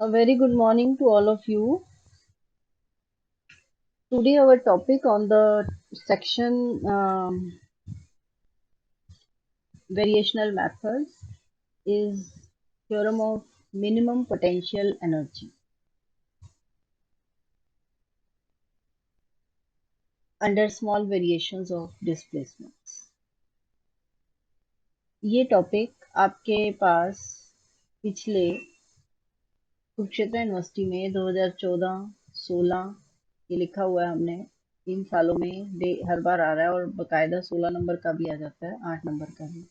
A very good morning to all of you. Today, our topic on the section variational methods is theorem of minimum potential energy under small variations of displacements. ये topic आपके पास पिछले Kurukshetra university में 2014-16 ये लिखा हुआ है हमने 3 सालों में हर बार आ रहा है और बकायदा 16 नंबर का भी आ जाता है 8 नंबर का भी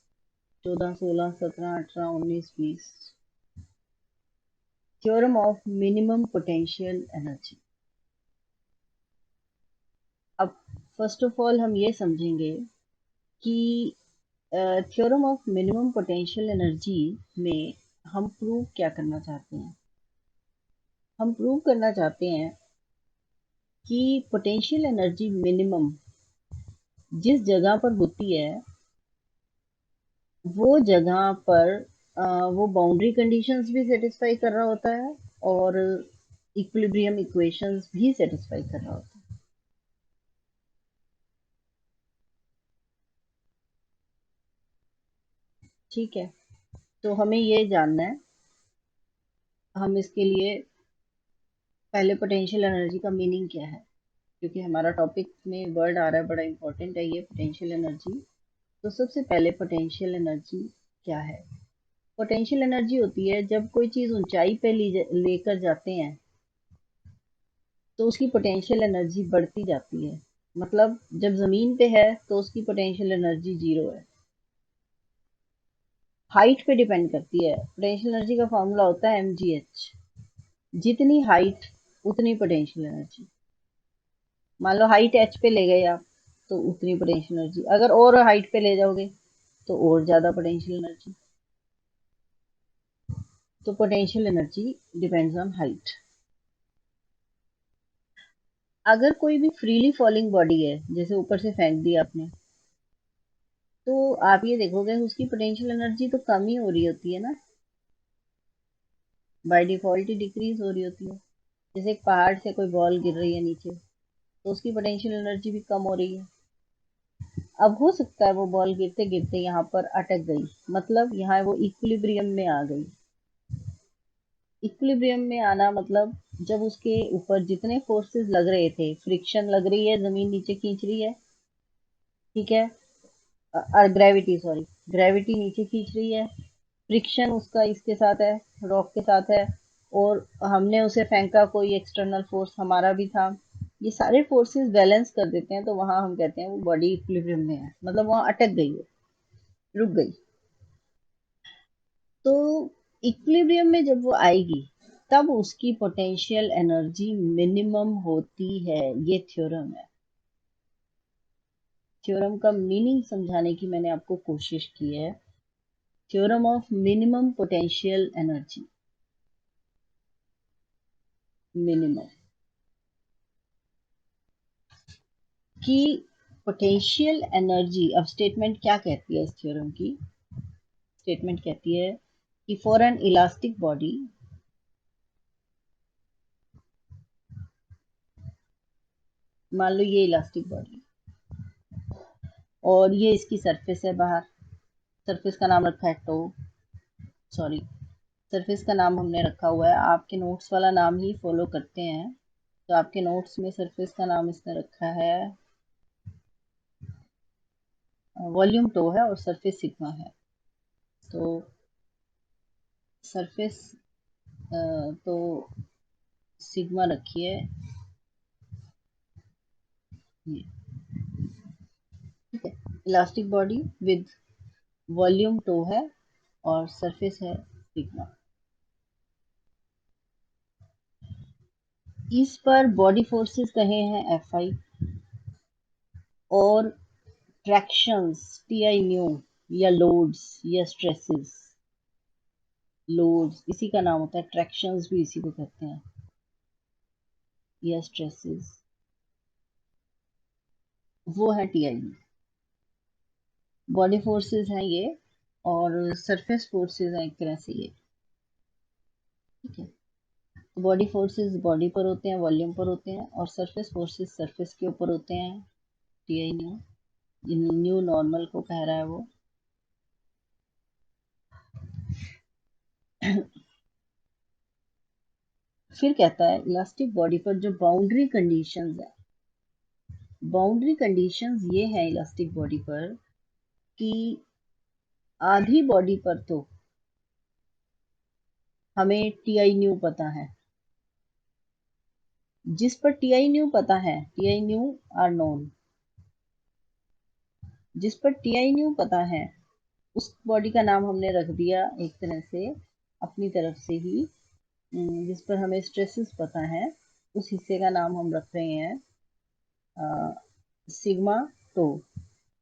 14, 16, 17, 18, 19, 20 theorem of minimum potential energy. अब फर्स्ट ऑफ ऑल हम ये समझेंगे कि theorem of minimum potential energy में हम प्रूव क्या करना चाहते हैं। हम प्रूव करना चाहते हैं कि पोटेंशियल एनर्जी मिनिमम जिस जगह पर होती है वो जगह पर वो बाउंड्री कंडीशंस भी सेटिस्फाई कर रहा होता है और इक्विलिब्रियम इक्वेशंस भी सेटिस्फाई कर रहा होता है। ठीक है, तो हमें ये जानना है। हम इसके लिए पहले पोटेंशियल एनर्जी का मीनिंग क्या है, क्योंकि हमारा टॉपिक में वर्ड आ रहा है, बड़ा इंपॉर्टेंट है ये पोटेंशियल एनर्जी। तो सबसे पहले पोटेंशियल एनर्जी क्या है। पोटेंशियल एनर्जी होती है जब कोई चीज़ ऊंचाई पे लेकर जाते हैं तो उसकी पोटेंशियल एनर्जी बढ़ती जाती है। मतलब जब ज़मीन पे है तो उसकी पोटेंशियल एनर्जी जीरो है। हाइट पे डिपेंड करती है। पोटेंशियल एनर्जी का फॉर्मूला होता है mgh। जितनी हाइट उतनी पोटेंशियल एनर्जी। मान लो हाइट h पे ले गए आप तो उतनी पोटेंशियल एनर्जी, अगर और हाइट पे ले जाओगे तो और ज्यादा पोटेंशियल एनर्जी। तो potential energy depends on height. अगर कोई भी फ्रीली फॉलिंग बॉडी है, जैसे ऊपर से फेंक दी आपने, तो आप ये देखोगे उसकी पोटेंशियल एनर्जी तो कम ही हो रही होती है ना, बाय डिफॉल्ट ही डिक्रीज हो रही होती है। जैसे एक पहाड़ से कोई बॉल गिर रही है नीचे तो उसकी पोटेंशियल एनर्जी भी कम हो रही है। अब हो सकता है वो बॉल गिरते गिरते यहाँ पर अटक गई, मतलब यहाँ वो इक्विलिब्रियम में आ गई। इक्विलिब्रियम में आना मतलब जब उसके ऊपर जितने फोर्सेस लग रहे थे, फ्रिक्शन लग रही है, जमीन नीचे खींच रही है, ठीक है, ग्रेविटी, सॉरी, ग्रेविटी नीचे खींच रही है, फ्रिक्शन उसका इसके साथ है, रॉक के साथ है, और हमने उसे फेंका, कोई एक्सटर्नल फोर्स हमारा भी था। ये सारे फोर्सेस बैलेंस कर देते हैं तो वहां हम कहते हैं वो बॉडी इक्विलिब्रियम में है, मतलब वहां अटक गई है, रुक गई। तो इक्विलिब्रियम में जब वो आएगी तब उसकी पोटेंशियल एनर्जी मिनिमम होती है। ये थ्योरम है। थ्योरम का मीनिंग समझाने की मैंने आपको कोशिश की है। Theorem of minimum potential energy, minimum की पोटेंशियल एनर्जी। अब स्टेटमेंट क्या कहती है इस थ्योरम की। स्टेटमेंट कहती है कि फॉर एन इलास्टिक बॉडी, मान लो ये इलास्टिक बॉडी और ये इसकी सरफेस है बाहर। सरफेस का नाम रखा है टो, सॉरी, सरफेस का नाम हमने रखा हुआ है, आपके नोट्स वाला नाम ही फॉलो करते हैं। तो आपके नोट्स में सरफेस का नाम इसने रखा है, वॉल्यूम टो है और सरफेस सिग्मा है। तो सरफेस तो सिग्मा रखिए ये, ठीक है। इलास्टिक बॉडी विद वॉल्यूम टो है और सरफेस है सिग्मा। इस पर बॉडी फोर्सेस कहे हैं Fi और ट्रैक्शंस Ti न्यू, या लोड्स या स्ट्रेसेस। लोड्स इसी का नाम होता है, ट्रैक्शंस भी इसी को कहते हैं, या स्ट्रेसेस, वो है Ti। बॉडी फोर्सेस हैं ये और सरफेस फोर्सेस हैं एक तरह से ये, ठीक है। बॉडी फोर्सेस बॉडी पर होते हैं, वॉल्यूम पर होते हैं, और सरफेस फोर्सेस सरफेस के ऊपर होते हैं, T I new. New normal को कह रहा है वो। फिर कहता है इलास्टिक बॉडी पर जो बाउंड्री कंडीशंस है, बाउंड्री कंडीशंस ये है इलास्टिक बॉडी पर कि आधी बॉडी पर तो हमें टी आई न्यू पता है, जिस पर टी आई न्यू पता है, T I nu are known, जिस पर टी आई न्यू पता है उस बॉडी का नाम हमने रख दिया एक तरह से अपनी तरफ से ही। जिस पर हमें स्ट्रेसेस पता है उस हिस्से का नाम हम रख रहे हैं सिग्मा टो,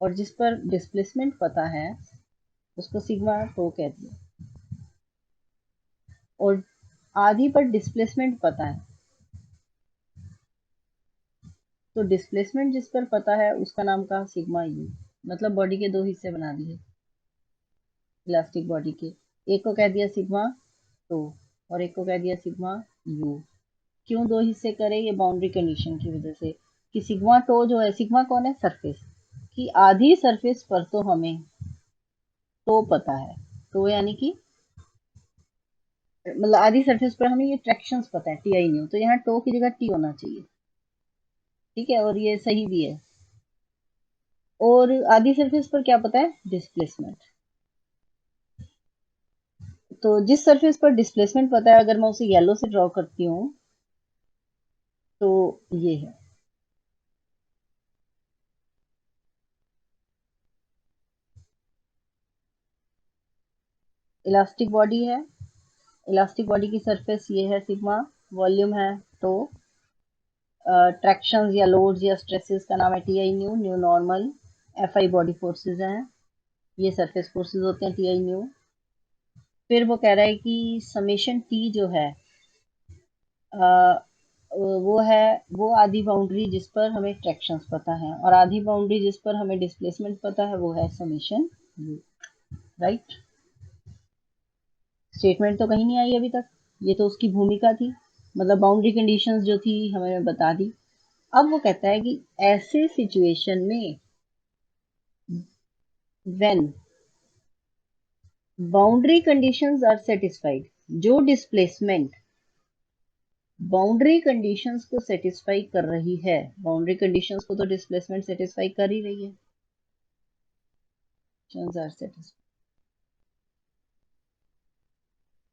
और जिस पर डिस्प्लेसमेंट पता है उसको सिग्मा टो कहते हैं। और आधी पर डिस्प्लेसमेंट पता है, तो डिस्प्लेसमेंट जिस पर पता है उसका नाम कहा सिग्मा यू। मतलब बॉडी के दो हिस्से बना दिए इलास्टिक बॉडी के, एक को कह दिया सिग्मा टो और एक को कह दिया सिग्मा यू। क्यों दो हिस्से करे? ये बाउंड्री कंडीशन की वजह से कि सिग्मा टो जो है, सिग्मा कौन है? सरफेस की आधी सरफेस पर तो हमें टो पता है। टो यानी कि मतलब आधी सरफेस पर हमें ये ट्रैक्शंस पता है, टी आई न्यू, तो यहाँ टो की जगह टी होना चाहिए। ठीक है, और ये सही भी है। और आधी सरफेस पर क्या पता है? डिस्प्लेसमेंट। तो जिस सरफेस पर डिस्प्लेसमेंट पता है, अगर मैं उसे येलो से ड्रॉ करती हूँ तो ये है। इलास्टिक बॉडी है, इलास्टिक बॉडी की सरफेस ये है सिग्मा, वॉल्यूम है तो, ट्रैक्शंस या लोड्स या स्ट्रेसेस का नाम है T I new, new normal, F I body forces हैं, ये सरफेस फोर्सेस होते हैं टी आई न्यू। फिर वो कह रहा है कि समेशन टी जो है वो है वो आधी बाउंड्री जिस पर हमें ट्रैक्शंस पता है, और आधी बाउंड्री जिस पर हमें डिस्प्लेसमेंट पता है वो है समेशन यू। राइट? स्टेटमेंट तो कहीं नहीं आई अभी तक, ये तो उसकी भूमिका थी, मतलब बाउंड्री कंडीशंस जो थी हमें बता दी। अब वो कहता है कि ऐसे सिचुएशन में when boundary conditions are satisfied, जो डिस्प्लेसमेंट बाउंड्री कंडीशंस को सेटिस्फाई कर रही है, बाउंड्री कंडीशंस को तो डिस्प्लेसमेंट सेटिस्फाई कर ही रही है, आर सेटिस्फाइड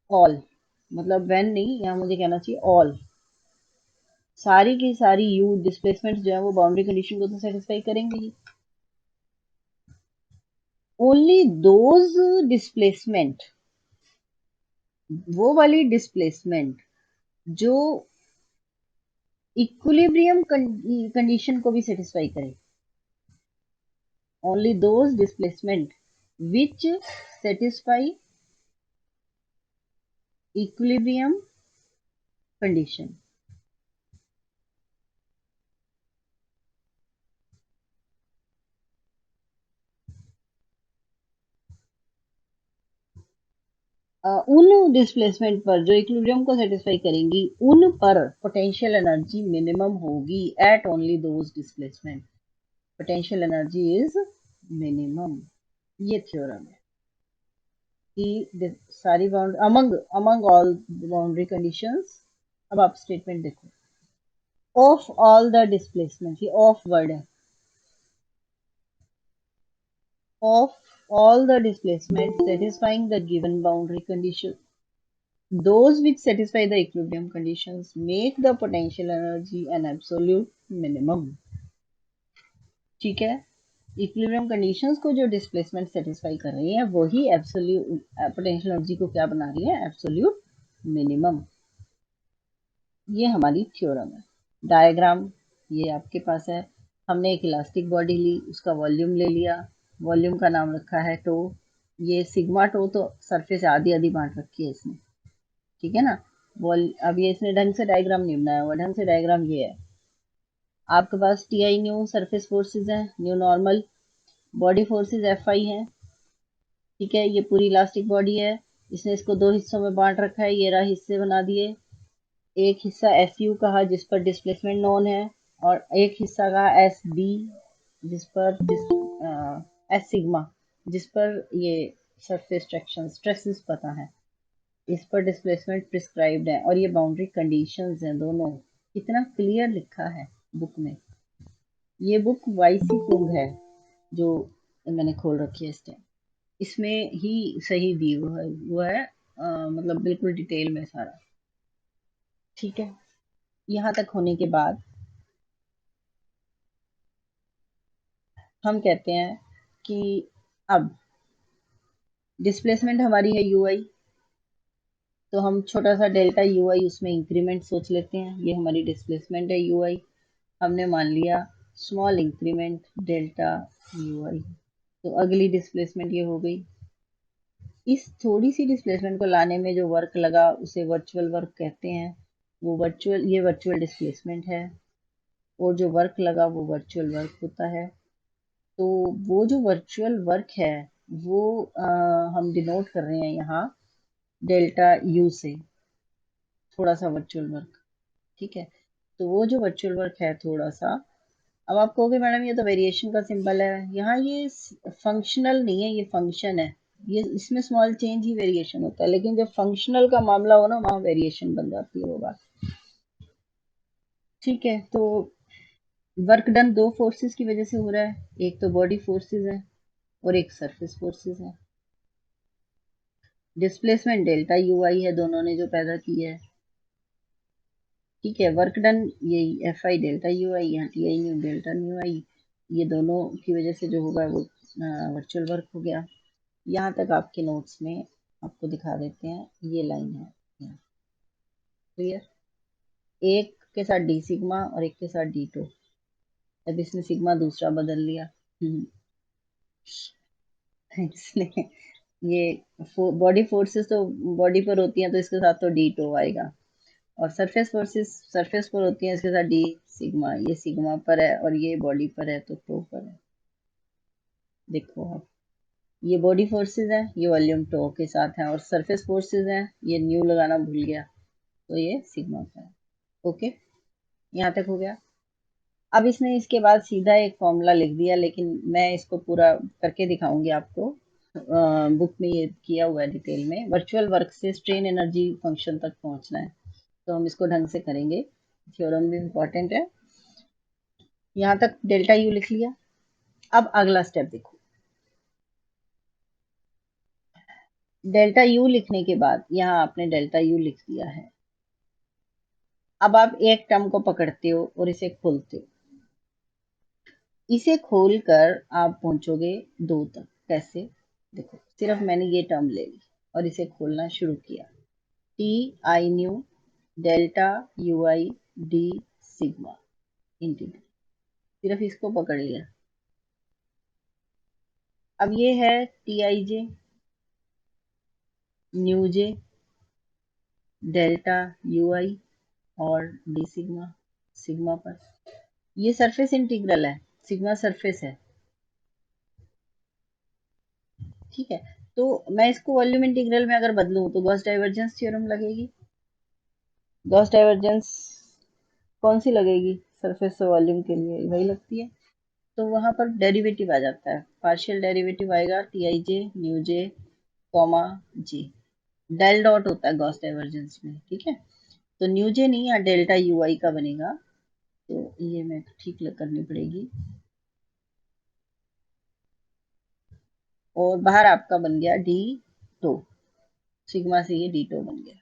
ऑल, मतलब व्हेन नहीं, यहाँ मुझे कहना चाहिए ऑल, सारी की सारी यू डिस्प्लेसमेंट जो है वो बाउंड्री कंडीशन को तो सेटिस्फाई करेंगे ही। ओनली दोज डिस्प्लेसमेंट, वो वाली डिस्प्लेसमेंट जो इक्विलिब्रियम कंडीशन को भी सेटिस्फाई करे, only those displacement which satisfy equilibrium condition. उन डिस्प्लेसमेंट पर जो इक्विलिब्रियम को सेटिस्फाई करेंगी उन पर पोटेंशियल एनर्जी मिनिमम होगी, at only those displacement potential energy is minimum. ये थ्योरम है कि सारी boundary among among all boundary conditions. अब आप स्टेटमेंट देखो, ऑफ ऑल द डिस्प्लेसमेंट, ये ऑफ वर्ड है, of all the displacement satisfying the given boundary condition, those which satisfy the equilibrium conditions make the potential energy an absolute minimum। ठीक है, equilibrium conditions को जो displacement satisfy कर रही है वही एब्सोल्यूट पोटेंशियल एनर्जी को क्या बना रही है? Absolute minimum. ये हमारी थ्योरम है। डायग्राम ये आपके पास है। हमने एक इलास्टिक बॉडी ली, उसका वॉल्यूम ले लिया, वॉल्यूम का नाम रखा है टो। ये सिग्मा टो तो सरफेस आधी आधी बांट रखी है इसने, ठीक है ना। अब ये इसने ढंग से डायग्राम नहीं बनाया हुआ, ढंग से डायग्राम ये है। आपके पास T I nu surface forces है, nu normal body forces F I है, ठीक है। ये पूरी इलास्टिक बॉडी है, इसने इसको दो हिस्सों में बांट रखा है, ये रहा हिस्से बना दिए। एक हिस्सा एस यू कहा जिस पर डिस्प्लेसमेंट नोन है, और एक हिस्सा कहा एस बी जिस पर एस सिग्मा जिस पर ये सरफेस ट्रैक्शन स्ट्रेसेस पता है, इस पर डिस्प्लेसमेंट प्रिस्क्राइब्ड है, और ये बाउंड्री कंडीशंस हैं दोनों। कितना क्लियर लिखा है बुक में। ये बुक वाईसी कुंग है जो मैंने खोल रखी है इस टाइम। इसमें ही सही दी वो है मतलब बिल्कुल डिटेल में सारा। ठीक है, यहाँ तक होने के बाद हम कहते हैं कि अब डिस्प्लेसमेंट हमारी है यू आई, तो हम छोटा सा डेल्टा यू आई उसमें इंक्रीमेंट सोच लेते हैं। ये हमारी डिस्प्लेसमेंट है यू आई, हमने मान लिया स्मॉल इंक्रीमेंट डेल्टा यू आई। तो अगली डिस्प्लेसमेंट ये हो गई। इस थोड़ी सी डिस्प्लेसमेंट को लाने में जो वर्क लगा उसे वर्चुअल वर्क कहते हैं। ये वर्चुअल डिस्प्लेसमेंट है, और जो वर्क लगा वो वर्चुअल वर्क होता है। तो वो जो वर्चुअल वर्क है वो हम डिनोट कर रहे हैं यहाँ डेल्टा यू से, थोड़ा सा वर्चुअल वर्क। ठीक है, तो वो जो वर्चुअल वर्क है थोड़ा सा। अब आप कहोगे मैडम ये तो वेरिएशन का सिंबल है, यहाँ ये फंक्शनल नहीं है, ये फंक्शन है। ये इसमें स्मॉल चेंज ही वेरिएशन होता है, लेकिन जब फंक्शनल का मामला हो ना वहाँ वेरिएशन बन जाती है वो बात। ठीक है, तो वर्क डन दो फोर्सेस की वजह से हो रहा है, एक तो बॉडी फोर्सेस है और एक सरफेस फोर्सेस है। डिस्प्लेसमेंट डेल्टा यू आई है, दोनों ने जो पैदा की है। ठीक है, वर्क डन यही F I delta U I, यहाँ T I nu delta nu I, ये दोनों की वजह से जो होगा वो वर्चुअल वर्क हो गया। यहाँ तक आपके नोट्स में आपको दिखा देते हैं, ये लाइन है यहाँ। क्लियर? एक के साथ डी सिग्मा और एक के साथ डी टू। अब इसने सिग्मा दूसरा बदल लिया। इसने ये बॉडी फोर्सेस तो बॉडी पर होती हैं, तो इसके साथ तो डी टू आएगा, और सरफेस फोर्सेस सरफेस पर होती हैं, इसके साथ डी सिग्मा। ये सिग्मा पर है और ये बॉडी पर है, तो टो पर है। देखो आप, ये बॉडी फोर्सेस हैं, ये वॉल्यूम टो के साथ है, और सरफेस फोर्सेस हैं, ये न्यू लगाना भूल गया, तो ये सिग्मा पर है। ओके, यहाँ तक हो गया। अब इसने इसके बाद सीधा एक फॉर्मूला लिख दिया, लेकिन मैं इसको पूरा करके दिखाऊंगी आपको। बुक में ये किया हुआ है डिटेल में, वर्चुअल वर्क से स्ट्रेन एनर्जी फंक्शन तक पहुंचना है, तो हम इसको ढंग से करेंगे। थ्योरम भी इम्पोर्टेंट है। यहाँ तक डेल्टा यू लिख लिया। अब अगला स्टेप देखो। डेल्टा यू लिखने के बाद यहाँ आपने डेल्टा यू लिख दिया है। अब आप एक टर्म को पकड़ते हो और इसे खोलते हो। इसे खोलकर आप पहुंचोगे दो तक। कैसे? देखो, सिर्फ मैंने ये टर्म ले ली और इसे खोलना शुरू किया। T I nu delta U I D sigma integral, सिर्फ इसको पकड़ लिया। अब ये है T I J nu J delta U I और डी सिग्मा, सिग्मा पर। ये सरफेस इंटीग्रल है, सिग्मा सरफेस है। ठीक है, तो मैं इसको वॉल्यूम इंटीग्रल में अगर बदलूं तो गॉस डाइवर्जेंस थ्योरम लगेगी। गॉस डाइवर्जेंस कौन सी लगेगी? सरफेस से वॉल्यूम के लिए वही लगती है। तो वहां पर डेरिवेटिव आ जाता है, पार्शियल डेरिवेटिव आएगा T I J nu J comma G. Del dot होता है गॉस डाइवर्जेंस में। ठीक है, तो न्यू जे नहीं, यहाँ डेल्टा यू आई का बनेगा, तो ये मैं ठीक करनी पड़ेगी। और बाहर आपका बन गया डी टो, सिग्मा से ये डी टो बन गया,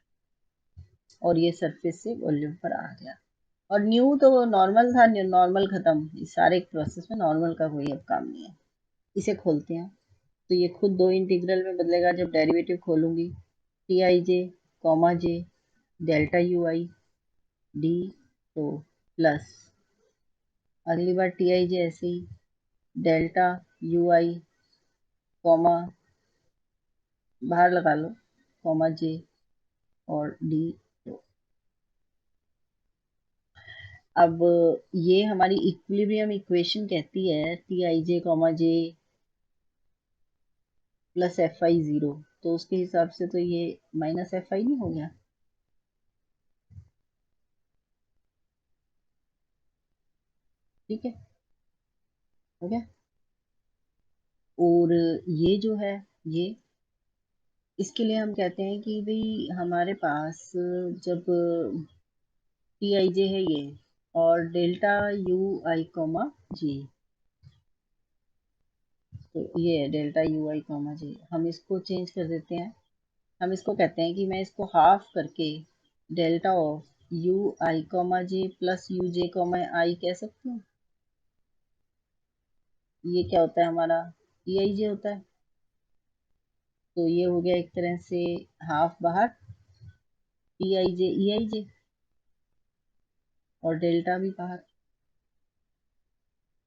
और ये सरफेस से वॉल्यूम पर आ गया। और न्यू तो नॉर्मल था, नॉर्मल खत्म, इस सारे प्रोसेस में नॉर्मल का कोई अब काम नहीं है। इसे खोलते हैं, तो ये खुद दो इंटीग्रल में बदलेगा जब डेरिवेटिव खोलूंगी। T I J comma J delta U I D तो प्लस, अगली बार टी आई जे ऐसे ही डेल्टा यू आई कॉमा बाहर लगा लो कॉमा जे और डी। तो अब ये हमारी इक्विलिब्रियम इक्वेशन कहती है T I J comma J plus F I zero, तो उसके हिसाब से तो ये माइनस एफ आई नहीं हो गया? ठीक है, हो गया। और ये जो है, ये इसके लिए हम कहते हैं कि भाई हमारे पास जब टी आई जे है ये, और डेल्टा यू आई कॉमा जी, तो ये है डेल्टा यू आई कॉमा जी, हम इसको चेंज कर देते हैं। हम इसको कहते हैं कि मैं इसको हाफ करके delta of U I comma J plus U J comma I कह सकती हूँ। ये क्या होता है हमारा, ई आई जे होता है। तो ये हो गया एक तरह से हाफ बाहर, टी आई जे ई आई जे, और डेल्टा भी बाहर।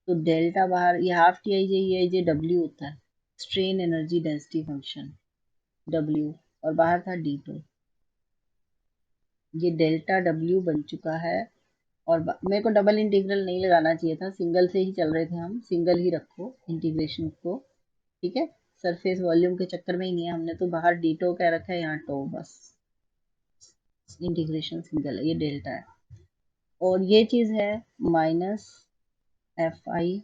तो डेल्टा बाहर, ये half T I J W होता है, strain energy density function W, और बाहर था डी टू। ये डेल्टा डब्ल्यू बन चुका है। और मेरे को डबल इंटीग्रल नहीं लगाना चाहिए था, सिंगल से ही चल रहे थे हम, सिंगल ही रखो इंटीग्रेशन को। ठीक है, सरफेस वॉल्यूम के चक्कर में ही नहीं है, हमने तो बाहर डी टो कह रखा है, यहाँ टो बस, इंटीग्रेशन सिंगल है, ये डेल्टा है। और ये चीज़ है minus F I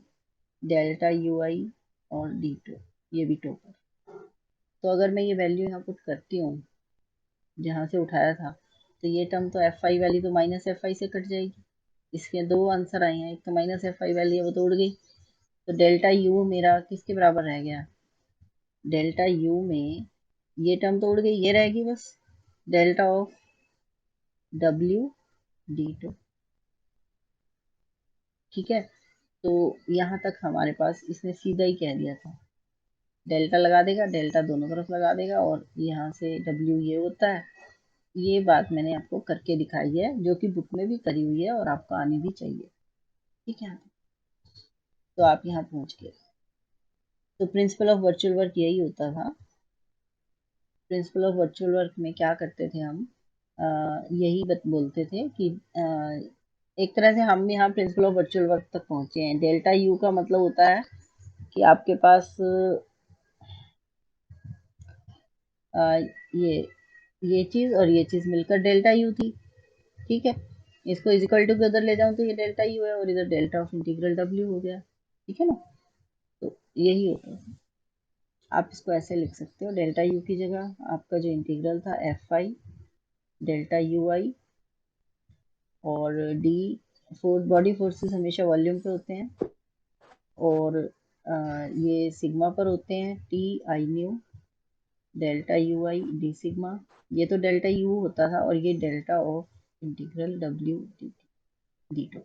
delta U I और डी टू, ये भी टो पर। तो अगर मैं ये वैल्यू यहाँ पुट करती हूँ जहाँ से उठाया था, तो ये टर्म तो एफ आई वाली तो माइनस एफ आई से कट जाएगी। इसके दो आंसर आए हैं, एक तो माइनस एफ आई वाली है वो तो उड़ गई। तो डेल्टा यू मेरा किसके बराबर रह गया, डेल्टा यू में ये टर्म तो उड़ गई, ये रहेगी बस delta of W D two. ठीक है, तो यहाँ तक हमारे पास इसने सीधा ही कह दिया था, डेल्टा लगा देगा, डेल्टा दोनों तरफ लगा देगा, और यहाँ से डब्ल्यू ये होता है। ये बात मैंने आपको करके दिखाई है, जो कि बुक में भी करी हुई है और आपको आनी भी चाहिए। ठीक है, तो आप यहाँ पहुँच गए। तो प्रिंसिपल ऑफ वर्चुअल वर्क यही होता था। प्रिंसिपल ऑफ वर्चुअल वर्क में क्या करते थे हम, यही बोलते थे कि एक तरह से हम यहाँ प्रिंसिपल ऑफ वर्चुअल वर्क तक पहुंचे हैं। डेल्टा यू का मतलब होता है कि आपके पास ये चीज और ये चीज मिलकर डेल्टा यू थी। ठीक है, इसको इजिकल टू के उधर ले जाऊं तो ये डेल्टा यू है, और इधर डेल्टा ऑफ इंटीग्रल डब्ल्यू हो गया। ठीक है ना, तो यही होता है। आप इसको ऐसे लिख सकते हो, डेल्टा यू की जगह आपका जो इंटीग्रल था F I delta U I और डी, फोर्स, बॉडी फोर्सेस हमेशा वॉल्यूम पे होते हैं, और ये सिग्मा पर होते हैं, T I nu delta U I D sigma. ये तो डेल्टा यू होता था, और ये delta of integral W D two.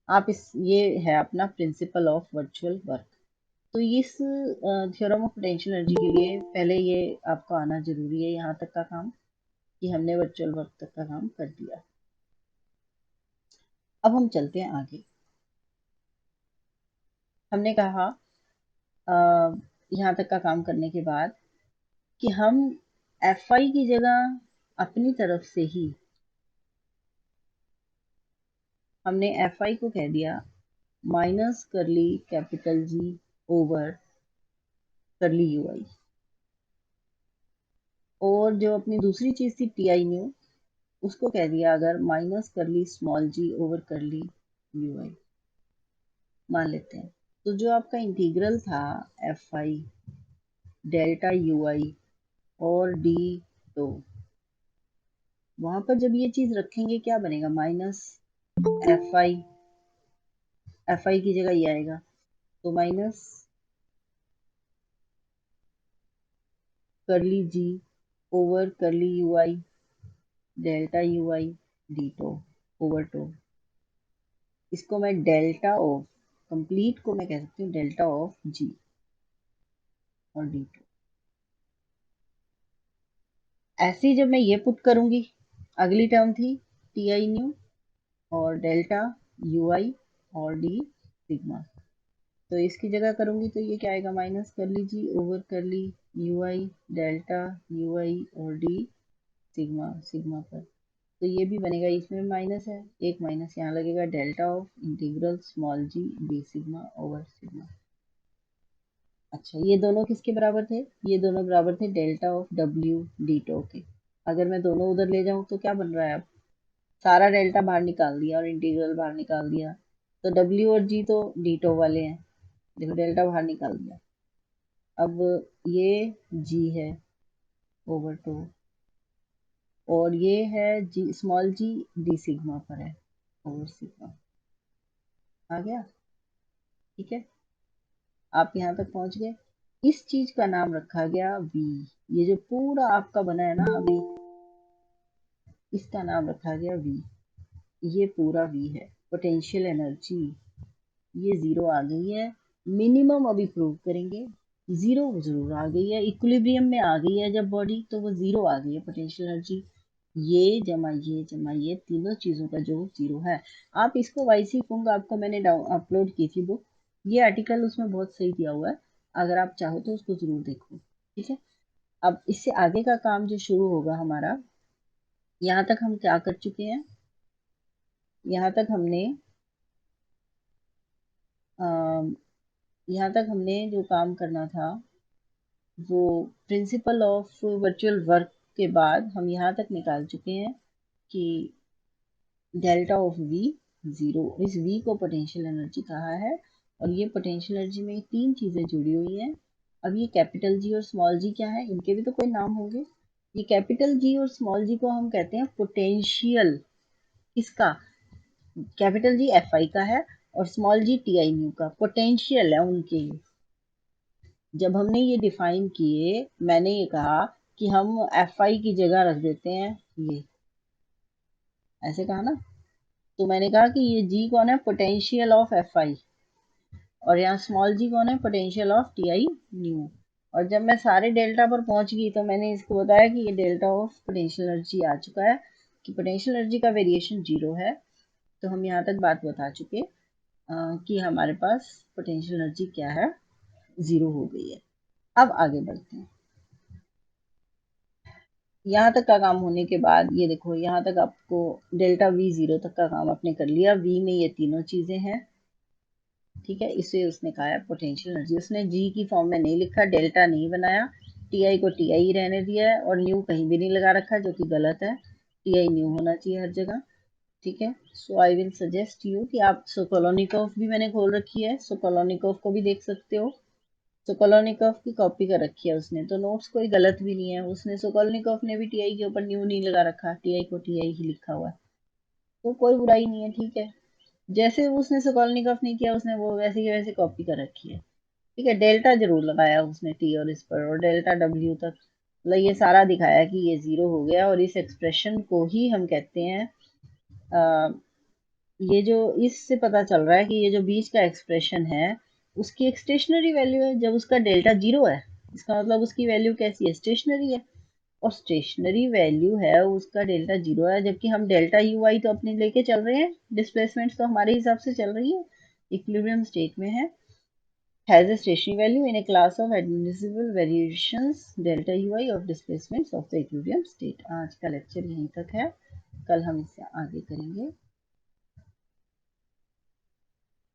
आप इस, ये है अपना प्रिंसिपल ऑफ वर्चुअल वर्क। तो इस थ्योरम ऑफ पोटेंशियल एनर्जी के लिए पहले ये आपको आना जरूरी है, यहाँ तक का काम, कि हमने वर्चुअल वर्क तक का काम कर दिया। अब हम चलते हैं आगे। हमने कहा यहाँ तक का काम करने के बाद कि हम एफ आई की जगह अपनी तरफ से ही हमने एफ आई को कह दिया minus curly capital G over curly U I, और जो अपनी दूसरी चीज थी टी आई न्यू, उसको कह दिया अगर minus curly small G over curly U I, मान लेते हैं। तो जो आपका इंटीग्रल था F I delta U I और डी, तो वहां पर जब ये चीज रखेंगे क्या बनेगा, माइनस एफ आई की जगह ये आएगा, तो minus curly G over curly U I delta U I D tau over two. इसको मैं डेल्टा ऑफ कंप्लीट को मैं कह सकती हूँ डेल्टा ऑफ जी और डी टू। ऐसे ही जब मैं ये पुट करूंगी, अगली टर्म थी टी आई न्यू और डेल्टा यू आई और डी सिग्मा, तो इसकी जगह करूंगी तो ये क्या आएगा, माइनस कर लीजिए ओवर कर ली you I delta U I और डी सिग्मा, सिग्मा पर। तो ये भी बनेगा, इसमें माइनस है, एक माइनस यहाँ लगेगा, delta of integral small G D sigma over sigma. अच्छा, ये दोनों किसके बराबर थे, ये दोनों बराबर थे delta of W D tau के। अगर मैं दोनों उधर ले जाऊं तो क्या बन रहा है, अब सारा डेल्टा बाहर निकाल दिया और इंटीग्रल बाहर निकाल दिया, तो डब्ल्यू और जी तो डीटो वाले हैं, देखो डेल्टा बाहर निकाल दिया। अब ये जी है ओवर टू, और ये है जी स्मॉल जी डी सिग्मा पर है ओवर सिग्मा। आ गया? ठीक है, आप यहाँ तक पहुंच गए। इस चीज का नाम रखा गया वी। ये जो पूरा आपका बना है ना अभी, इसका नाम रखा गया वी। ये पूरा वी है। पोटेंशियल एनर्जी ये जीरो आ गई है। मिनिमम अभी प्रूव करेंगे। जीरो जरूर आ गई है, इक्विलिब्रियम में आ गई है जब बॉडी, तो वो जीरो आ गई है पोटेंशियल एनर्जी। ये जमा ये तीनों चीजों का जो जीरो है। आप इसको वाईसी फूंग, आपको मैंने अपलोड की थी बुक, ये आर्टिकल उसमें बहुत सही दिया हुआ है, अगर आप चाहो तो उसको जरूर देखो। ठीक है, अब इससे आगे का काम जो शुरू होगा हमारा, यहाँ तक हम क्या कर चुके हैं? यहाँ तक हमने यहाँ तक हमने जो काम करना था, वो प्रिंसिपल ऑफ वर्चुअल वर्क के बाद हम यहाँ तक निकाल चुके हैं कि डेल्टा ऑफ वी जीरो। इस वी को पोटेंशियल एनर्जी कहा है, और ये पोटेंशियल एनर्जी में तीन चीजें जुड़ी हुई हैं। अब ये कैपिटल जी और स्मॉल जी क्या है, इनके भी तो कोई नाम होंगे। ये कैपिटल जी और स्मॉल जी को हम कहते हैं पोटेंशियल। इसका कैपिटल जी एफ आई का है, और small G T I new का पोटेंशियल है उनके लिए। जब हमने ये डिफाइन किए, मैंने ये कहा कि हम एफ आई की जगह रख देते हैं ये, ऐसे कहा ना। तो मैंने कहा कि ये जी कौन है, पोटेंशियल ऑफ एफ आई, और यहाँ स्मॉल जी कौन है, potential of T I new. और जब मैं सारे डेल्टा पर पहुंच गई तो मैंने इसको बताया कि ये डेल्टा ऑफ पोटेंशियल एनर्जी आ चुका है, कि पोटेंशियल एनर्जी का वेरिएशन जीरो है। तो हम यहाँ तक बात बता चुके कि हमारे पास पोटेंशियल एनर्जी क्या है, जीरो हो गई है। अब आगे बढ़ते हैं। यहाँ तक का काम होने के बाद ये देखो, यहाँ तक आपको डेल्टा वी जीरो तक का काम आपने कर लिया। वी में ये तीनों चीजें हैं, ठीक है। इसे उसने कहा है पोटेंशियल एनर्जी। उसने जी की फॉर्म में नहीं लिखा, डेल्टा नहीं बनाया, टी आई को टी आई रहने दिया है, और न्यू कहीं भी नहीं लगा रखा, जो कि गलत है। टी आई न्यू होना चाहिए हर जगह, ठीक है। सो आई विल सजेस्ट यू कि आप सोकोलोनिकोव भी मैंने खोल रखी है, सोकोलोनिकोव को भी देख सकते हो। सोकोलोनिकोव की कॉपी कर रखी है उसने, तो नोट्स कोई गलत भी नहीं है। उसने सोकोलोनिकोव ने भी टीआई के ऊपर न्यू नहीं लगा रखा, टीआई को टीआई ही लिखा हुआ है, तो कोई बुराई नहीं है, ठीक है। जैसे उसने सोकोलोनिकोव नहीं किया, उसने वो वैसे ही वैसे कॉपी कर रखी है, ठीक है। डेल्टा जरूर लगाया उसने टी और इस पर, और डेल्टा डब्ल्यू तक, मतलब ये सारा दिखाया कि ये जीरो हो गया। और इस एक्सप्रेशन को ही हम कहते हैं, ये जो इससे पता चल रहा है कि ये जो बीच का एक्सप्रेशन है, उसकी एक स्टेशनरी वैल्यू है। जब उसका डेल्टा जीरो है, इसका मतलब उसकी वैल्यू कैसी है, स्टेशनरी है। और स्टेशनरी वैल्यू है, उसका डेल्टा जीरो है, जबकि हम डेल्टा यू आई तो अपने लेके चल रहे हैं, डिस्प्लेसमेंट तो हमारे हिसाब से चल रही है, इक्विलिब्रियम स्टेट में है। Has a stationary value in a class of admissible variations delta ui of displacements of the equilibrium state। आज का लेक्चर यहीं तक है, कल हम इससे आगे करेंगे।